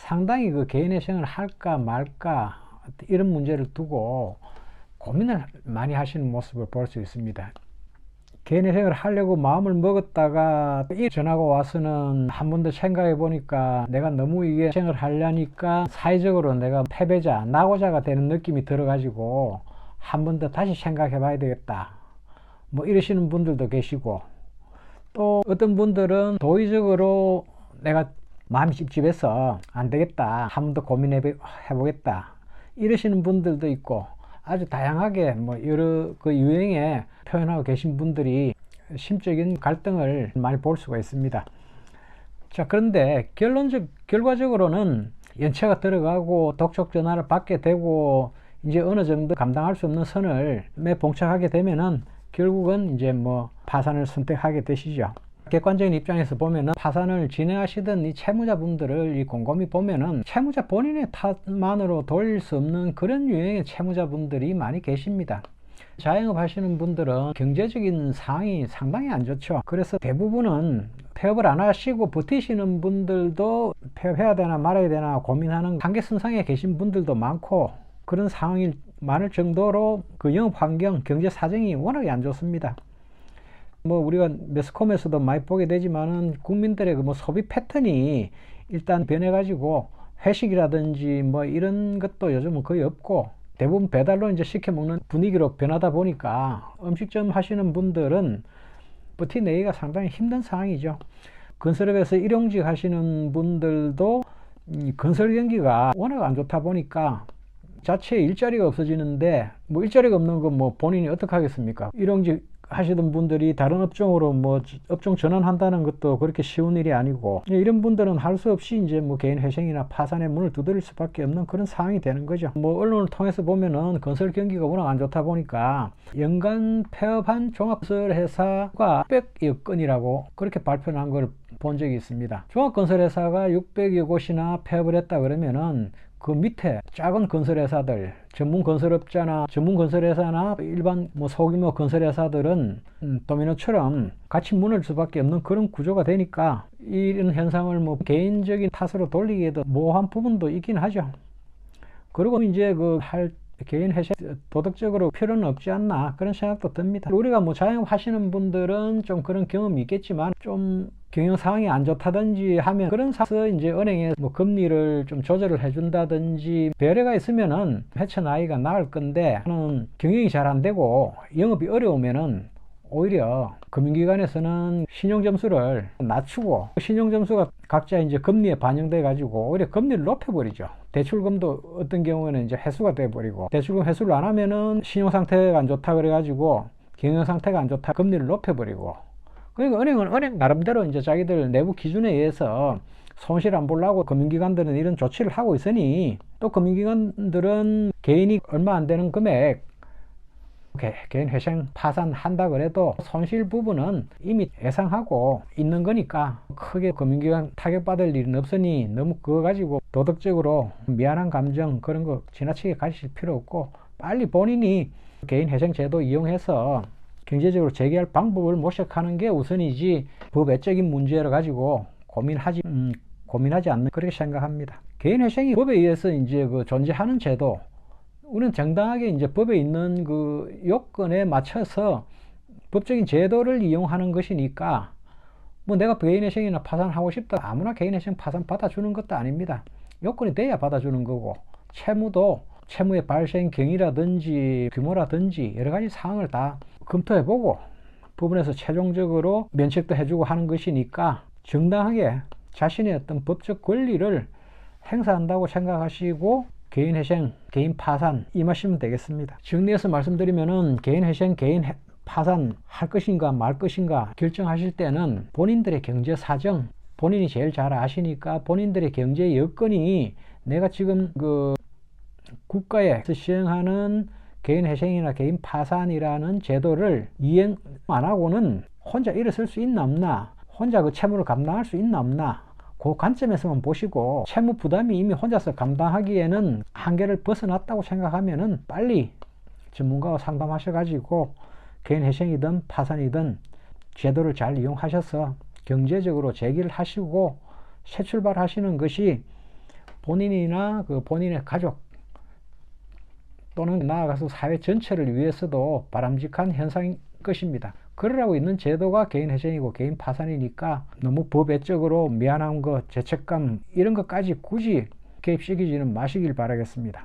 상당히 그 개인회생을 할까 말까 이런 문제를 두고 고민을 많이 하시는 모습을 볼 수 있습니다. 개인회생을 하려고 마음을 먹었다가 이 전화가 와서는 한 번 더 생각해 보니까 내가 너무 이게 회생을 하려니까 사회적으로 내가 패배자, 낙오자가 되는 느낌이 들어가지고 한 번 더 다시 생각해 봐야 되겠다, 뭐 이러시는 분들도 계시고, 또 어떤 분들은 도의적으로 내가 마음이 찝찝해서 안 되겠다, 한 번 더 고민해 보겠다 이러시는 분들도 있고, 아주 다양하게 뭐 여러 그 유형의 표현하고 계신 분들이 심적인 갈등을 많이 볼 수가 있습니다. 자, 그런데 결과적으로는 연체가 들어가고 독촉 전화를 받게 되고 이제 어느 정도 감당할 수 없는 선을 봉착하게 되면은 결국은 이제 뭐 파산을 선택하게 되시죠. 객관적인 입장에서 보면은 파산을 진행하시던 이 채무자분들을 이 곰곰이 보면은 채무자 본인의 탓만으로 돌릴 수 없는 그런 유형의 채무자분들이 많이 계십니다. 자영업 하시는 분들은 경제적인 상황이 상당히 안 좋죠. 그래서 대부분은 폐업을 안 하시고 버티시는 분들도 폐업해야 되나 말아야 되나 고민하는 한계선상에 계신 분들도 많고, 그런 상황이 많을 정도로 그 영업 환경, 경제 사정이 워낙에 안 좋습니다. 뭐 우리가 매스컴에서도 많이 보게 되지만은 국민들의 그 뭐 소비 패턴이 일단 변해가지고 회식이라든지 뭐 이런 것도 요즘은 거의 없고 대부분 배달로 이제 시켜 먹는 분위기로 변하다 보니까 음식점 하시는 분들은 버티내기가 상당히 힘든 상황이죠. 건설업에서 일용직 하시는 분들도 건설 경기가 워낙 안 좋다 보니까 자체에 일자리가 없어지는데, 뭐 일자리가 없는 건 뭐 본인이 어떻게 하겠습니까? 일용직 하시던 분들이 다른 업종으로 뭐 업종 전환한다는 것도 그렇게 쉬운 일이 아니고, 이런 분들은 할 수 없이 이제 뭐 개인 회생이나 파산의 문을 두드릴 수밖에 없는 그런 상황이 되는 거죠. 뭐 언론을 통해서 보면은 건설 경기가 워낙 안 좋다 보니까 연간 폐업한 종합건설회사가 600여 건이라고 그렇게 발표한 걸 본 적이 있습니다. 종합건설회사가 600여 곳이나 폐업을 했다 그러면은 그 밑에 작은 건설회사들, 전문 건설업자나 전문 건설회사나 일반 뭐 소규모 건설회사들은 도미노처럼 같이 무너질 수밖에 없는 그런 구조가 되니까 이런 현상을 뭐 개인적인 탓으로 돌리기에도 모호한 부분도 있긴 하죠. 그리고 이제 그 개인 회생 도덕적으로 필요는 없지 않나 그런 생각도 듭니다. 우리가 뭐 자영업 하시는 분들은 좀 그런 경험이 있겠지만 좀 경영 상황이 안 좋다든지 하면 그런 상황에서 이제 은행에 뭐 금리를 좀 조절을 해준다든지 배려가 있으면은 헤쳐나가기가 나을 건데, 경영이 잘 안 되고 영업이 어려우면은 오히려 금융기관에서는 신용점수를 낮추고 신용점수가 각자 이제 금리에 반영돼 가지고 오히려 금리를 높여버리죠. 대출금도 어떤 경우에는 이제 회수가 돼버리고, 대출금 회수를 안 하면은 신용상태가 안 좋다 그래가지고 경영상태가 안 좋다 금리를 높여버리고, 그러니까 은행은 은행 나름대로 이제 자기들 내부 기준에 의해서 손실 안 보려고 금융기관들은 이런 조치를 하고 있으니, 또 금융기관들은 개인이 얼마 안 되는 금액 개인 회생 파산한다 그래도 손실 부분은 이미 예상하고 있는 거니까 크게 금융기관 타격받을 일은 없으니 너무 그거 가지고 도덕적으로 미안한 감정 그런 거 지나치게 가지실 필요 없고, 빨리 본인이 개인 회생 제도 이용해서 경제적으로 재개할 방법을 모색하는 게 우선이지 법 외적인 문제를 가지고 고민하지 않는 그렇게 생각합니다. 개인 회생이 법에 의해서 이제 그 존재하는 제도, 우리는 정당하게 이제 법에 있는 그 요건에 맞춰서 법적인 제도를 이용하는 것이니까, 뭐 내가 개인회생이나 파산하고 싶다 아무나 개인회생 파산 받아주는 것도 아닙니다. 요건이 돼야 받아주는 거고, 채무도 채무의 발생 경위라든지 규모라든지 여러 가지 사항을 다 검토해보고 부분에서 최종적으로 면책도 해주고 하는 것이니까 정당하게 자신의 어떤 법적 권리를 행사한다고 생각하시고 개인 회생, 개인 파산 임하시면 되겠습니다. 정리해서 말씀드리면은 개인 회생, 개인 파산 할 것인가 말 것인가 결정하실 때는 본인들의 경제 사정 본인이 제일 잘 아시니까, 본인들의 경제 여건이 내가 지금 그 국가에서 시행하는 개인 회생이나 개인 파산이라는 제도를 이행 안 하고는 혼자 일어설 수 있나 없나, 혼자 그 채무를 감당할 수 있나 없나, 그 관점에서만 보시고 채무 부담이 이미 혼자서 감당하기에는 한계를 벗어났다고 생각하면은 빨리 전문가와 상담하셔가지고 개인 회생이든 파산이든 제도를 잘 이용하셔서 경제적으로 재기를 하시고 새 출발하시는 것이 본인이나 그 본인의 가족 또는 나아가서 사회 전체를 위해서도 바람직한 현상인 것입니다. 그러라고 있는 제도가 개인회생이고 개인 파산이니까 너무 법외적으로 미안한 거, 죄책감 이런 것까지 굳이 개입시키지는 마시길 바라겠습니다.